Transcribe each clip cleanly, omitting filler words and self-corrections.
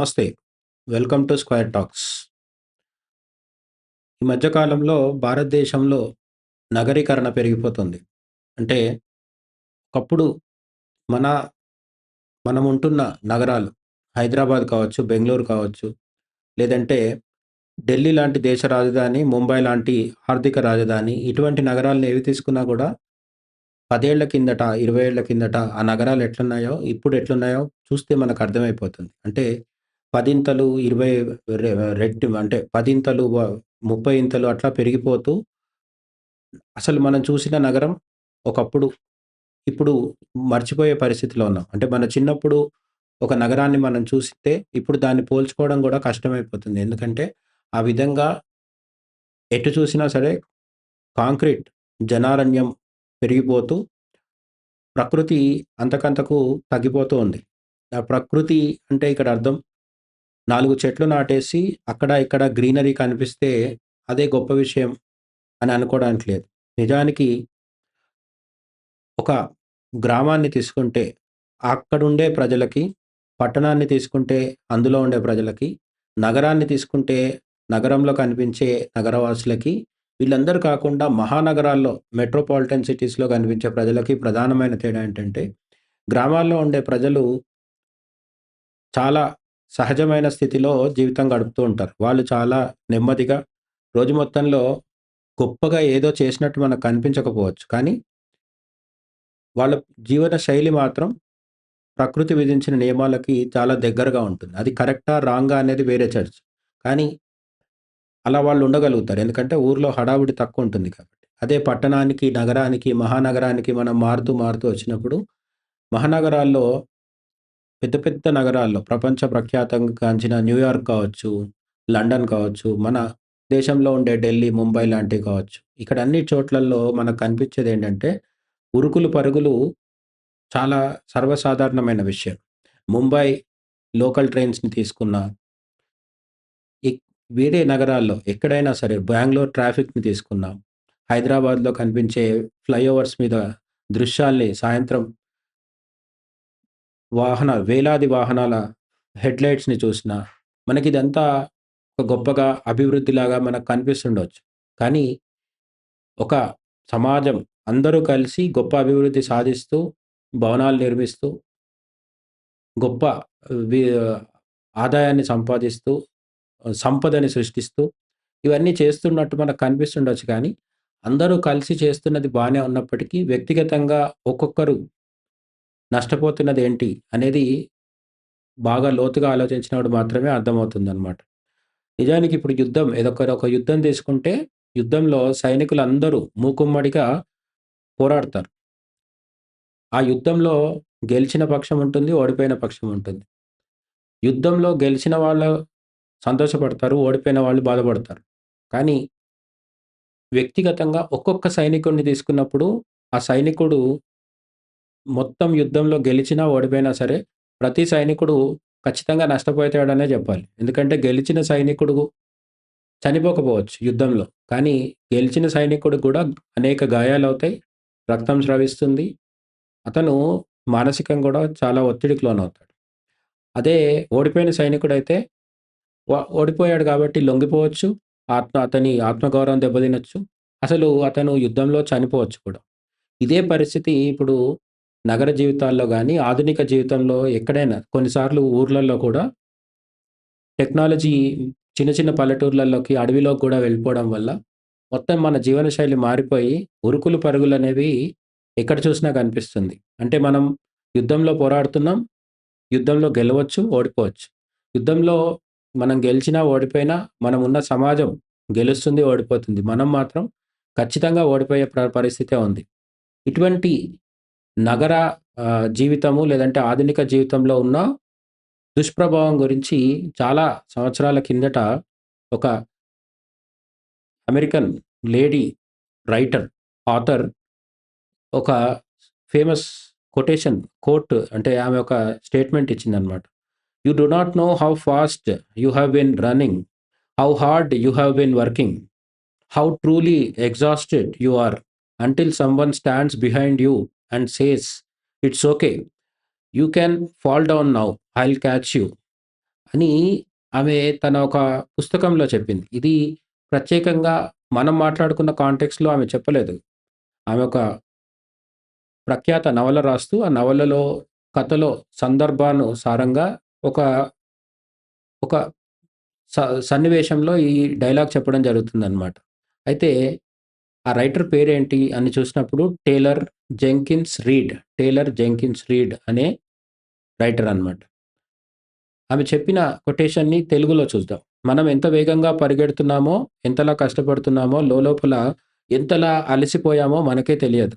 నమస్తే. Welcome to square talks. ఈ మధ్య కాలంలో భారతదేశంలో నగరీకరణ పెరిగిపోతుంది. అంటే ఒకప్పుడు మన మనముంటున్న నగరాలు హైదరాబాద్ కావచ్చు, బెంగుళూరు కావచ్చు, లేదంటే ఢిల్లీ లాంటి దేశ రాజధాని, ముంబై లాంటి ఆర్థిక రాజధాని ఇటువంటి నగరాలను ఏవి తీసుకున్నా కూడా 10 ఏళ్ల కిందట, 20 ఏళ్ల కిందట ఆ నగరాలు ఎట్లున్నాయో, ఇప్పుడు ఎట్లున్నాయో చూస్తే మనకు అర్థమైపోతుంది. అంటే పదింతలు, 20 రెట్లు అంటే పదింతలు, 30 ఇంతలు అట్లా పెరిగిపోతూ అసలు మనం చూసిన నగరం ఒకప్పుడు, ఇప్పుడు మర్చిపోయే పరిస్థితిలో ఉన్నాం. అంటే మన చిన్నప్పుడు ఒక నగరాన్ని మనం చూస్తే ఇప్పుడు దాన్ని పోల్చుకోవడం కూడా కష్టమైపోతుంది. ఎందుకంటే ఆ విధంగా ఎటు చూసినా సరే కాంక్రీట్, జనారణ్యం పెరిగిపోతూ ప్రకృతి అంతకంతకు తగ్గిపోతూ ఉంది. ఆ ప్రకృతి అంటే ఇక్కడ అర్థం 4 చెట్లు నాటేసి అక్కడ ఇక్కడ గ్రీనరీ కనిపిస్తే అదే గొప్ప విషయం అని అనుకోవడానికి లేదు. నిజానికి ఒక గ్రామాన్ని తీసుకుంటే అక్కడుండే ప్రజలకి, పట్టణాన్ని తీసుకుంటే అందులో ఉండే ప్రజలకి, నగరాన్ని తీసుకుంటే నగరంలో కనిపించే నగరవాసులకి, వీళ్ళందరూ కాకుండా మహానగరాల్లో మెట్రోపాలిటన్ సిటీస్‌లో కనిపించే ప్రజలకి ప్రధానమైన తేడా ఏంటంటే, గ్రామాల్లో ఉండే ప్రజలు చాలా సహజమైన స్థితిలో జీవితం గడుపుతూ ఉంటారు. వాళ్ళు చాలా నెమ్మదిగా రోజు మొత్తంలో గొప్పగా ఏదో చేసినట్టు మనకు కనిపించకపోవచ్చు. కానీ వాళ్ళ జీవన శైలి మాత్రం ప్రకృతి విధించిన నియమాలకి చాలా దగ్గరగా ఉంటుంది. అది కరెక్టా? రాంగా? అనేది వేరే చర్చ. కానీ అలా వాళ్ళు ఉండగలుగుతారు. ఎందుకంటే ఊర్లో హడావుడి తక్కువుంటుంది కాబట్టి. అదే పట్టణానికి, నగరానికి, మహానగరానికి మనం మారుతూ, మారుతూ వచ్చినప్పుడు మహానగరాల్లో పెద్ద పెద్ద నగరాల్లో ప్రపంచ ప్రఖ్యాతంగా గాంచిన న్యూయార్క్ కావచ్చు, లండన్ కావచ్చు, మన దేశంలో ఉండే ఢిల్లీ, ముంబై లాంటివి కావచ్చు. ఇక్కడ అన్ని చోట్లల్లో మనకు కనిపించేదేంటంటే ఉరుకులు పరుగులు చాలా సర్వసాధారణమైన విషయం. ముంబై లోకల్ ట్రైన్స్‌ని తీసుకున్నా, ఎక్ వేరే నగరాల్లో ఎక్కడైనా సరే బెంగుళూరు ట్రాఫిక్‌ని తీసుకున్నా, హైదరాబాద్‌లో కనిపించే ఫ్లైఓవర్స్ మీద దృశ్యాల్ని సాయంత్రం వేలాది వాహనాల హెడ్‌లైట్స్‌ని చూసినా, మనకిదంతా ఒక గొప్పగా అభివృద్ధిలాగా మనకు కనిపిస్తుండొచ్చు. కానీ ఒక సమాజం అందరూ కలిసి గొప్ప అభివృద్ధి సాధిస్తూ, భవనాలు నిర్మిస్తూ, గొప్ప వి ఆదాయాన్ని సంపాదిస్తూ, సంపదని సృష్టిస్తూ, ఇవన్నీ చేస్తున్నట్టు మనకు కనిపిస్తుండొచ్చు కానీ, అందరూ కలిసి చేస్తున్నది బానే ఉన్నప్పటికీ, వ్యక్తిగతంగా ఒక్కొక్కరు నష్టపోతున్నదేంటి అనేది బాగా లోతుగా ఆలోచించినప్పుడు మాత్రమే అర్థమవుతుందనమాట. నిజానికి ఇప్పుడు యుద్ధం ఒక యుద్ధం తీసుకుంటే, యుద్ధంలో సైనికులందరూ మూకుమ్మడిగా పోరాడతారు. ఆ యుద్ధంలో గెలిచిన పక్షం ఉంటుంది, ఓడిపోయిన పక్షం ఉంటుంది. యుద్ధంలో గెలిచిన వాళ్ళు సంతోషపడతారు, ఓడిపోయిన వాళ్ళు బాధపడతారు. కానీ వ్యక్తిగతంగా ఒక్కొక్క సైనికుడిని తీసుకున్నప్పుడు, ఆ సైనికుడు మొత్తం యుద్ధంలో గెలిచినా, ఓడిపోయినా సరే, ప్రతి సైనికుడు ఖచ్చితంగా నష్టపోతాడనే జెప్పాలి. ఎందుకంటే గెలిచిన సైనికుడు చనిపోకపోవచ్చు యుద్ధంలో. కానీ గెలిచిన సైనికుడికి గూడా అనేక గాయాలవుతాయి, రక్తం స్రవిస్తుంది. అతను మానసికంగా గూడా చాలా ఒత్తిడికి లోనవుతాడు. అదే ఓడిపోయిన సైనికుడైతే ఓడిపోయాడు గాబట్టి లొంగిపోవచ్చు. అతని ఆత్మగౌరవం దెబ్బతినొచ్చు. అసలు అతను యుద్ధంలో చనిపోవచ్చు కూడా. ఇదే పరిస్థితి ఇప్పుడు నగర జీవితాల్లో గాని, ఆధునిక జీవితంలో ఎక్కడైనా కొన్నిసార్లు ఊర్లల్లో కూడా టెక్నాలజీ చిన్న చిన్న పల్లెటూర్లలోకి, అడవిలోకి గూడా వెళ్ళిపోవడం వల్ల మొత్తం మన జీవనశైలి మారిపోయి ఉరుకులు పరుగులనేవి ఎక్కడ చూసినా కనిపిస్తుంది. అంటే మనం యుద్ధంలో పోరాడుతున్నాం. యుద్ధంలో గెలవచ్చు, ఓడిపోవచ్చు. యుద్ధంలో మనం గెలిచినా, ఓడిపోయినా మనమున్న సమాజం గెలుస్తుంది, ఓడిపోతుంది. మనం మాత్రం ఖచ్చితంగా ఓడిపోయే పరిస్థితే ఉంది. ఇటువంటి నగర జీవితము లేదంటే ఆధునిక జీవితంలో ఉన్న దుష్ప్రభావం గురించి చాలా సంవత్సరాల కిందట ఒక అమెరికన్ లేడీ రైటర్, ఆథర్ ఒక ఫేమస్ కోట్ అంటే ఆమె ఒక స్టేట్మెంట్ ఇచ్చిందనమాట. "You do not know how fast you have been running, how hard you have been working, how truly exhausted you are until someone stands behind you and says, 'it's okay. You can fall down now. I'll catch you.' అని ఆమె తన ఒక పుస్తకంలో చెప్పింది. ఇది ప్రత్యేకంగా మనం మాట్లాడుకున్న కాంటెక్స్‌లో ఆమె చెప్పలేదు. ఆమె ఒక ప్రఖ్యాత నవల రాస్తూ, ఆ నవలలో కథలో సందర్భానుసారంగా ఒక ఒక స సన్నివేశంలో ఈ డైలాగ్ చెప్పడం జరుగుతుందనమాట. అయితే ఆ రైటర్ పేరేంటి అని చూసినప్పుడు టేలర్ జెంకిన్స్ రీడ్ అనే రైటర్ అనమాట. ఆమె చెప్పిన కొటేషన్‌ని తెలుగులో చూద్దాం. మనం ఎంత వేగంగా పరిగెడుతున్నామో, ఎంతలా కష్టపడుతున్నామో, లోలోపల ఎంతలా అలసిపోయామో మనకే తెలియదు.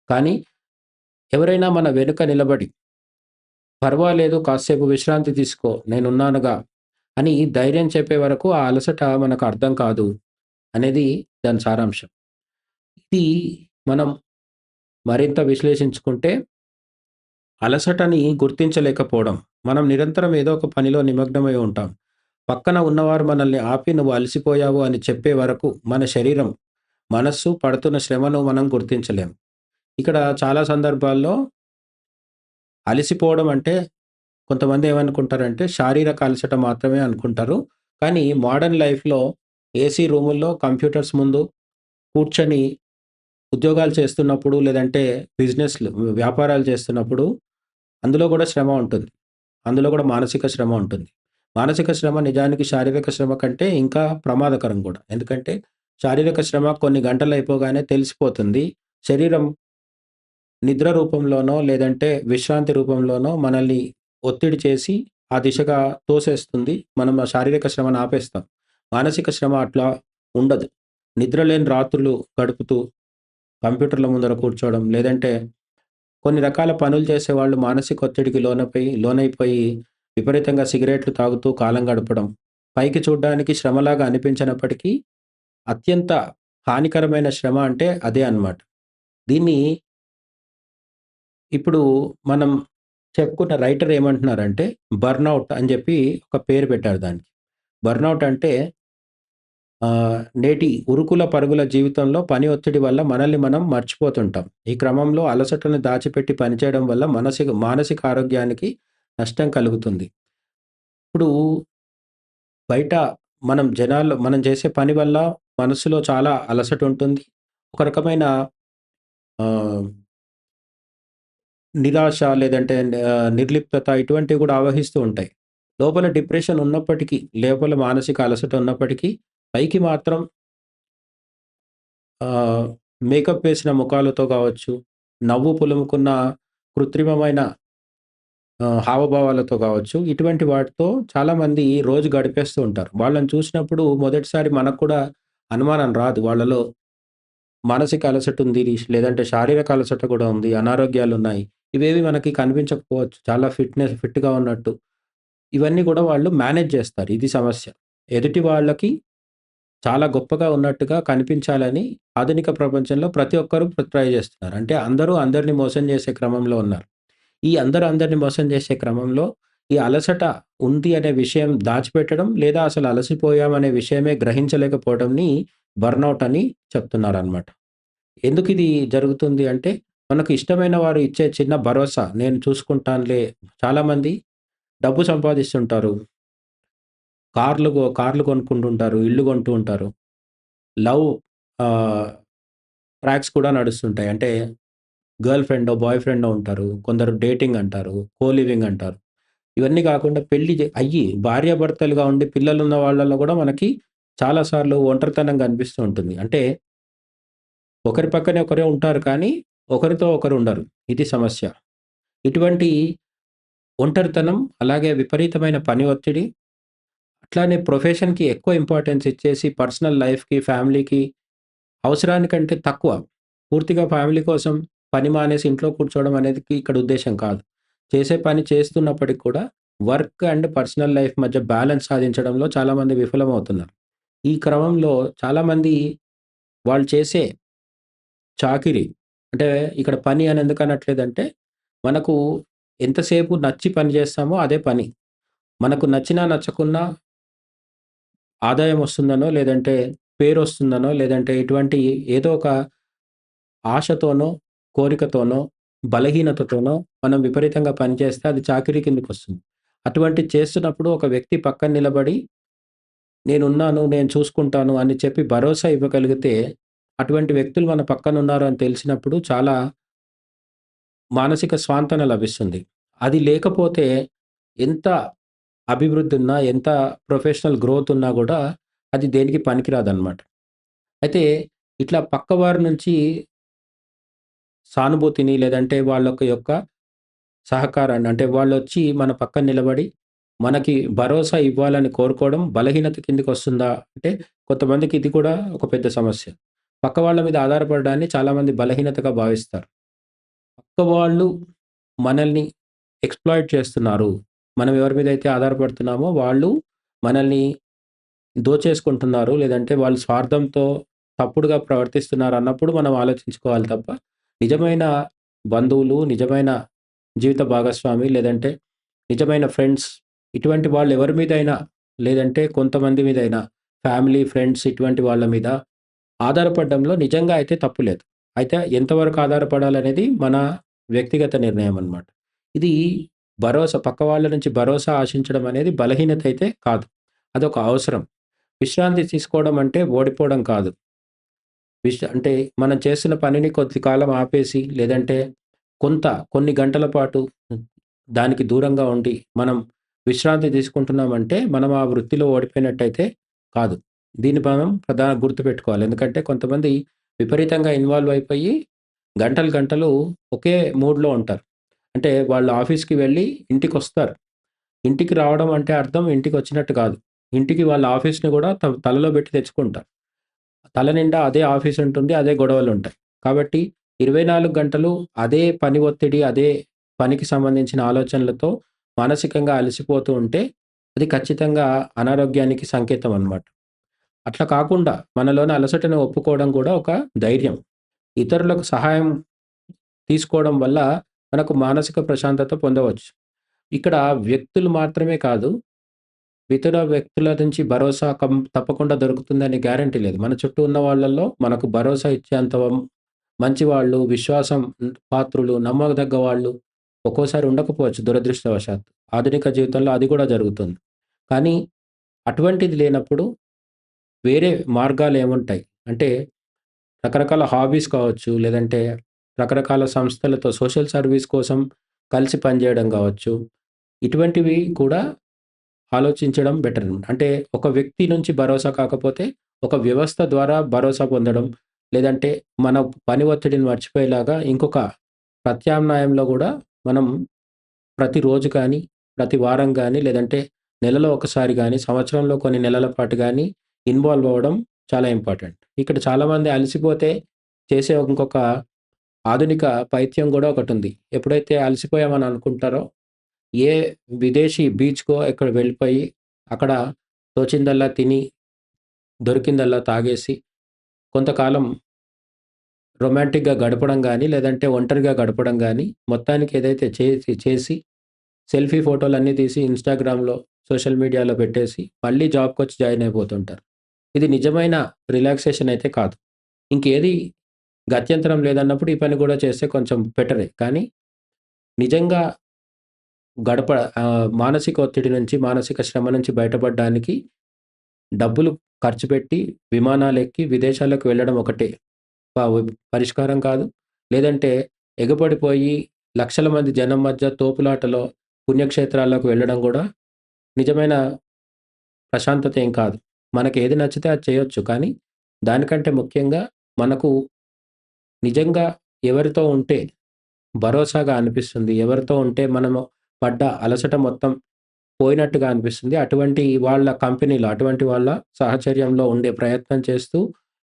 కానీ ఎవరైనా మన వెనుక నిలబడి, "పర్వాలేదు కాసేపు విశ్రాంతి తీసుకో, నేనున్నానుగా" అని ధైర్యం చెప్పే వరకు ఆ అలసట మనకు అర్థం కాదు అనేది దాని సారాంశం. ఇది మనం మరింత విశ్లేషించుకుంటే అలసటని గుర్తించలేకపోవడం. మనం నిరంతరం ఏదో ఒక పనిలో నిమగ్నమై ఉంటాం. పక్కన ఉన్నవారు మనల్ని ఆపి "నువ్వు అలసిపోయావు" అని చెప్పే వరకు మన శరీరం, మనస్సు పడుతున్న శ్రమను మనం గుర్తించలేం. ఇక్కడ చాలా సందర్భాల్లో అలసిపోవడం అంటే కొంతమంది ఏమనుకుంటారంటే శారీరక అలసట మాత్రమే అనుకుంటారు. కానీ మోడర్న్ లైఫ్‌లో ఏసీ రూముల్లో కంప్యూటర్స్ ముందు కూర్చొని ఉద్యోగాలు చేస్తున్నప్పుడు లేదంటే బిజినెస్‌లు వ్యాపారాలు చేస్తున్నప్పుడు అందులో గూడా శ్రమ ఉంటుంది. అందులో గూడా మానసిక శ్రమ ఉంటుంది. మానసిక శ్రమ నిజానికి శారీరక శ్రమ కంటే ఇంకా ప్రమాదకరం గూడా. ఎందుకంటే శారీరక శ్రమ కొన్ని గంటలయిపోగానే తెలిసిపోతుంది. శరీరం నిద్ర రూపంలోనో, లేదంటే విశ్రాంతి రూపంలోనో మనల్ని ఒత్తిడి చేసి ఆ దిశగా తోసేస్తుంది. మనం ఆ శారీరక శ్రమను ఆపేస్తాం. మానసిక శ్రమ అట్లా ఉండదు. నిద్రలేని రాత్రులు గడుపుతూ కంప్యూటర్ల ముందర కూర్చోవడం, లేదంటే కొన్ని రకాల పనులు చేసేవాళ్ళు మానసిక ఒత్తిడికి లోనైపోయి విపరీతంగా సిగరెట్లు తాగుతూ కాలం గడపడం. పైకి చూడ్డానికి శ్రమలాగా అనిపించనప్పటికీ అత్యంత హానికరమైన శ్రమ అంటే అదే అన్నమాట. దీన్ని ఇప్పుడు మనం చెప్పుకున్న రైటర్ ఏమంటున్నారంటే బర్న్‌ఔట్ అని జెప్పి ఒక పేరు పెట్టారు దానికి. బర్న్‌ఔట్ అంటే నేటి ఉరుకుల పరుగుల జీవితంలో పని ఒత్తిడి వల్ల మనల్ని మనం మర్చిపోతుంటాం. ఈ క్రమంలో అలసటను దాచిపెట్టి పనిచేయడం వల్ల మానసిక ఆరోగ్యానికి నష్టం కలుగుతుంది. ఇప్పుడు బయట మనం చేసే పని వల్ల మనస్సులో చాలా అలసట ఉంటుంది. ఒక రకమైన ఆహ్, నిరాశ లేదంటే నిర్లిప్తత ఇటువంటివి కూడా ఆవహిస్తూ ఉంటాయి. లోపల డిప్రెషన్ ఉన్నప్పటికీ, లోపల మానసిక అలసట ఉన్నప్పటికీ, పైకి మాత్రం ఆహ్, మేకప్ వేసిన ముఖాలతో కావచ్చు, నవ్వు పులుముకున్న కృత్రిమమైన హావభావాలతో కావచ్చు, ఇటువంటి వాటితో చాలామంది రోజు గడిపేస్తూ ఉంటారు. వాళ్ళని చూసినప్పుడు మొదటిసారి మనకు కూడా అనుమానం రాదు. వాళ్ళలో మానసిక అలసట ఉంది, లేదంటే శారీరక అలసట కూడా ఉంది, అనారోగ్యాలున్నాయి. ఇవేవి మనకి కనిపించకపోవచ్చు. చాలా ఫిట్‌గా ఉన్నట్టు. ఇవన్నీ కూడా వాళ్ళు మేనేజ్ చేస్తారు. ఇది సమస్య. ఎదుటి వాళ్ళకి చాలా గొప్పగా ఉన్నట్టుగా కనిపించాలని ఆధునిక ప్రపంచంలో ప్రతి ఒక్కరు ట్రై చేస్తున్నారు. అంటే అందరూ అందరిని మోసం చేసే క్రమంలో ఉన్నారు. ఈ అందరూ అందరిని మోసం చేసే క్రమంలో ఈ అలసట ఉంది అనే విషయం దాచిపెట్టడం, లేదా అసలు అలసిపోయామనే విషయమే గ్రహించలేకపోవడంని బర్న్‌ఔట్ అని చెప్తున్నారనమాట. ఎందుకిది జరుగుతుంది అంటే, మనకు ఇష్టమైన వారు ఇచ్చే చిన్న భరోసా, నేను చూసుకుంటానులే. చాలామంది డబ్బు సంపాదిస్తుంటారు. కార్లు కొనుక్కుంటుంటారు. ఇల్లు కొంటూ ఉంటారు. లవ్ ఆహ్, ట్రాక్స్ కూడా నడుస్తుంటాయి. అంటే గర్ల్ ఫ్రెండో, బాయ్ ఫ్రెండో ఉంటారు. కొందరు డేటింగ్ అంటారు. లివింగ్ అంటారు. ఇవన్నీ కాకుండా పెళ్లి అయ్యి భార్యాభర్తలుగా ఉండి పిల్లలున్న వాళ్ళలో కూడా మనకి చాలా సార్లు ఒంటరితనం కనిపిస్తూ ఉంటుంది. అంటే ఒకరి పక్కనే ఒకరే ఉంటారు కానీ, ఒకరితో ఒకరు ఉండరు. ఇది సమస్య. ఇటువంటి ఒంటరితనం, అలాగే విపరీతమైన పని ఒత్తిడి, అట్లానే ప్రొఫెషన్‌కి ఎక్కువ ఇంపార్టెన్స్ ఇచ్చేసి పర్సనల్ లైఫ్‌కి, ఫ్యామిలీకి అవసరానికంటే తక్కువ. పూర్తిగా ఫ్యామిలీ కోసం పని మానేసి ఇంట్లో కూర్చోవడం అనేది ఇక్కడ ఉద్దేశ్యం కాదు. చేసే పని చేస్తున్నప్పటికి కూడా వర్క్ అండ్ పర్సనల్ లైఫ్ మధ్య బ్యాలెన్స్ సాధించడంలో చాలామంది విఫలమవుతున్నారు. ఈ క్రమంలో చాలామంది వాళ్ళు చేసే చాకిరీ అంటే ఇక్కడ పని అని ఎందుకు అనట్లేదంటే, మనకు ఎంతసేపు నచ్చి పని చేస్తామో అదే పని. మనకు నచ్చినా, నచ్చకున్నా ఆదాయం వస్తుందనో, లేదంటే పేరొస్తుందనో, లేదంటే ఇటువంటి ఏదో ఒక ఆశతోనో, కోరికతోనో, బలహీనతతోనో మనం విపరీతంగా పనిచేస్తే అది చాకిరీ కిందకొస్తుంది. అటువంటిది చేస్తున్నప్పుడు ఒక వ్యక్తి పక్కన నిలబడి నేనున్నాను, నేను చూసుకుంటాను అని చెప్పి భరోసా ఇవ్వగలిగితే, అటువంటి వ్యక్తులు మన పక్కనున్నారు అని తెలిసినప్పుడు చాలా మానసిక స్వాంతన లభిస్తుంది. అది లేకపోతే ఎంత అభివృద్ధి ఉన్నా, ఎంత ప్రొఫెషనల్ గ్రోత్ ఉన్నా గూడా అది దేనికి పనికిరాదనమాట. అయితే ఇట్లా పక్కవారి నుంచి సానుభూతిని లేదంటే యొక్క సహకారాన్ని అంటే వాళ్ళొచ్చి మన పక్కన నిలబడి మనకి భరోసా ఇవ్వాలని కోరుకోవడం బలహీనత కిందకొస్తుందా? అంటే కొంతమందికి ఇది కూడా ఒక పెద్ద సమస్య. పక్క వాళ్ళ మీద ఆధారపడడాన్ని చాలామంది బలహీనతగా భావిస్తారు. పక్క వాళ్ళు మనల్ని ఎక్స్‌ప్లాయిట్ చేస్తున్నారు. మనం ఎవరి మీదైతే ఆధారపడుతున్నామో వాళ్ళు మనల్ని దోచేసుకుంటున్నారు. లేదంటే వాళ్ళు స్వార్థంతో తప్పుడుగా ప్రవర్తిస్తున్నారు అన్నప్పుడు మనం ఆలోచించుకోవాలి తప్ప, నిజమైన బంధువులు, నిజమైన జీవిత భాగస్వామి లేదంటే నిజమైన ఫ్రెండ్స్ ఇటువంటి వాళ్ళు ఎవరి మీదైనా లేదంటే కొంతమంది మీదైనా ఫ్యామిలీ, ఫ్రెండ్స్ ఇటువంటి వాళ్ళ మీద ఆధారపడడంలో నిజంగా అయితే తప్పు లేదు. అయితే ఎంతవరకు ఆధారపడాలనేది మన వ్యక్తిగత నిర్ణయం అన్నమాట. ఇది భరోసా పక్క వాళ్ళ నుంచి భరోసా ఆశించడం అనేది బలహీనత అయితే కాదు. అదొక అవసరం. విశ్రాంతి తీసుకోవడం అంటే ఓడిపోవడం కాదు. అంటే మనం చేస్తున్న పనిని కొద్ది కాలం ఆపేసి, లేదంటే కొన్ని గంటల పాటు దానికి దూరంగా ఉండి, మనం విశ్రాంతి తీసుకుంటున్నామంటే, మనం ఆ వృత్తిలో ఓడిపోయినట్టయితే కాదు. దీన్ని మనం గుర్తుపెట్టుకోవాలి. ఎందుకంటే కొంతమంది విపరీతంగా ఇన్వాల్వ్ అయిపోయి, గంటలు గంటలు ఒకే మూడ్‌లో ఉంటారు. అంటే వాళ్ళు ఆఫీస్‌కి వెళ్ళి ఇంటికొస్తారు. ఇంటికి రావడం అంటే అర్థం ఇంటికొచ్చినట్టు కాదు. ఇంటికి వాళ్ళ ఆఫీస్‌ని గూడా తలలో పెట్టి తెచ్చుకుంటారు. తల నిండా అదే ఆఫీస్ ఉంటుంది. అదే గొడవలుంటాయి. కాబట్టి 24 గంటలు అదే పని ఒత్తిడి, అదే పనికి సంబంధించిన ఆలోచనలతో మానసికంగా అలసిపోతూ ఉంటే, అది ఖచ్చితంగా అనారోగ్యానికి సంకేతం అన్నమాట. అట్లా కాకుండా మనలోని అలసటను ఒప్పుకోవడం కూడా ఒక ధైర్యం. ఇతరులకు సహాయం తీసుకోవడం వల్ల మనకు మానసిక ప్రశాంతత పొందవచ్చు. ఇక్కడ వ్యక్తులు మాత్రమే కాదు, ఇతర వ్యక్తుల నుంచి భరోసా తప్పకుండా దొరుకుతుందని గ్యారంటీ లేదు. మన చుట్టూ ఉన్న వాళ్ళలో మనకు భరోసా ఇచ్చేంత మంచివాళ్ళు, విశ్వాసం పాత్రులు, నమ్మదగ్గ వాళ్ళు ఒక్కోసారి ఉండకపోవచ్చు దురదృష్టవశాత్తు. ఆధునిక జీవితంలో అది కూడా జరుగుతుంది. కానీ అటువంటిది లేనప్పుడు వేరే మార్గాలేముంటాయి? అంటే రకరకాల హాబీస్ కావచ్చు, లేదంటే రకరకాల సంస్థలతో సోషల్ సర్వీస్ కోసం కలిసి పనిజేయడం గావచ్చు. ఇటువంటివి కూడా ఆలోచించడం బెటర్. అంటే ఒక వ్యక్తి నుంచి భరోసా కాకపోతే, ఒక వ్యవస్థ ద్వారా భరోసా పొందడం, లేదంటే మన పని ఒత్తిడిని మర్చిపోయేలాగా ఇంకొక ప్రత్యామ్నాయంలో గూడా మనం ప్రతిరోజు కానీ, ప్రతి వారం గానీ, లేదంటే నెలలో ఒకసారి గానీ, సంవత్సరంలో కొన్ని నెలల పాటు గానీ ఇన్వాల్వ్ అవ్వడం చాలా ఇంపార్టెంట్. ఇక్కడ చాలామంది అలసిపోతే చేసే ఇంకొక ఆధునిక పైత్యం గూడా ఒకటుంది. ఎప్పుడైతే అలసిపోయామని అనుకుంటారో ఏ విదేశీ బీచ్‌కో ఎక్కడో వెళ్ళిపోయి, అక్కడ తోచిందల్లా తిని, దొరికిందల్లా తాగేసి, కొంతకాలం రొమాంటిక్‌గా గడపడం గానీ, లేదంటే ఒంటరిగా గడపడం గానీ, మొత్తానికి ఏదైతే చేసి సెల్ఫీ ఫోటోలన్నీ తీసి ఇన్‌స్టాగ్రామ్‌లో, సోషల్ మీడియాలో పెట్టేసి, మళ్ళీ జాబ్‌కొచ్చి జాయిన్ అయిపోతుంటారు. ఇది నిజమైన రిలాక్సేషన్ అయితే కాదు. ఇంకేది గత్యంతరం లేదన్నప్పుడు ఈ పని గూడా చేస్తే కొంచెం బెటరే. కానీ నిజంగా మానసిక ఒత్తిడి నుంచి, మానసిక శ్రమ నుంచి బయటపడడానికి డబ్బులు ఖర్చు పెట్టి, విమానాలెక్కి విదేశాలకు వెళ్ళడం ఒకటే ప పరిష్కారం కాదు. లేదంటే ఎగబడిపోయి లక్షల మంది జనం మధ్య తోపులాటలో పుణ్యక్షేత్రాలకు వెళ్ళడం గూడా నిజమైన ప్రశాంతత ఏం కాదు. మనకేది నచ్చితే అది చేయొచ్చు. కానీ దానికంటే ముఖ్యంగా మనకు నిజంగా ఎవరితో ఉంటే భరోసాగా అనిపిస్తుంది. ఎవరితో ఉంటే మనము పడ్డ అలసట మొత్తం పోయినట్టుగా అనిపిస్తుంది. అటువంటి వాళ్ళ కంపెనీలో, అటువంటి వాళ్ళ సాహచర్యంలో ఉండే ప్రయత్నం చేస్తూ,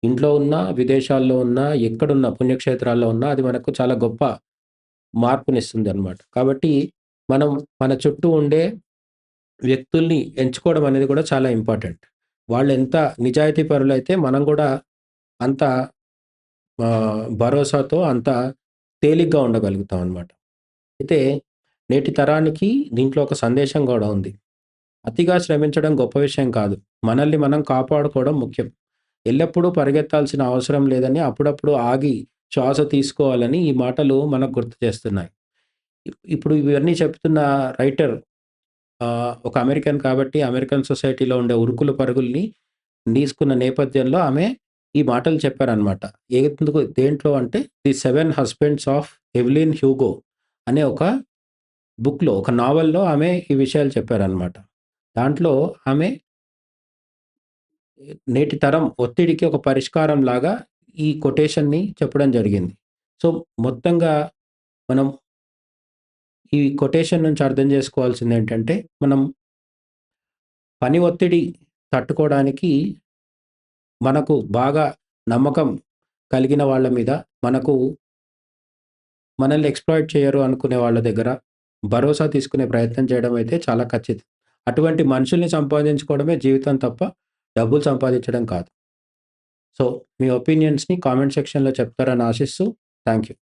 ఇంట్లో ఉన్నా, విదేశాల్లో ఉన్నా, ఎక్కడున్నా పుణ్యక్షేత్రాల్లో ఉన్నా అది మనకు చాలా గొప్ప మార్పునిస్తుందనమాట. కాబట్టి మనం మన చుట్టూ ఉండే వ్యక్తుల్ని ఎంచుకోవడం అనేది కూడా చాలా ఇంపార్టెంట్. వాళ్ళెంత నిజాయితీ పరులైతే మనం గూడా అంత భరోసాతో అంత తేలిగ్గా ఉండగలుగుతాం అనమాట. అయితే నేటి తరానికి దీంట్లో ఒక సందేశం గూడా ఉంది. అతిగా శ్రమించడం గొప్ప విషయం కాదు. మనల్ని మనం కాపాడుకోవడం ముఖ్యం. ఎల్లప్పుడూ పరిగెత్తాల్సిన అవసరం లేదని అప్పుడప్పుడు ఆగి శ్వాస తీసుకోవాలని ఈ మాటలు మనకు గుర్తు చేస్తున్నాయి. ఇప్పుడు ఇవన్నీ చెప్తున్న రైటర్ ఒక అమెరికన్ కాబట్టి అమెరికన్ సొసైటీలో ఉండే ఉరుకులు పరుగుల్ని తీసుకున్న నేపథ్యంలో ఆమె ఈ మాటలు చెప్పారనమాట. ఎందుకు దేంట్లో అంటే 'the 7 husbands of Evelyn Hugo' అనే ఒక బుక్‌లో, ఒక నావెల్‌లో ఆమె ఈ విషయాలు చెప్పారనమాట. దాంట్లో ఆమె నేటి తరం ఒత్తిడికి ఒక పరిష్కారంలాగా ఈ కొటేషన్‌ని చెప్పడం జరిగింది. సో, మొత్తంగా మనం ఈ కొటేషన్ నుంచి అర్థం చేసుకోవాల్సిందేంటంటే, మనం పని ఒత్తిడి తట్టుకోవడానికి మనకు బాగా నమ్మకం కలిగిన వాళ్ళ మీద, మనకు మనల్ని ఎక్స్‌ప్లాయిట్ చేయరు అనుకునే వాళ్ళ దగ్గర భరోసా తీసుకునే ప్రయత్నం చేయడం అయితే చాలా ఖచ్చితం. అటువంటి మనుషుల్ని సంపాదించుకోవడమే జీవితం తప్ప డబ్బులు సంపాదించడం కాదు. సో, మీ ఒపీనియన్స్‌ని కామెంట్ సెక్షన్‌లో చెప్తారని ఆశిస్తూ థాంక్ యూ.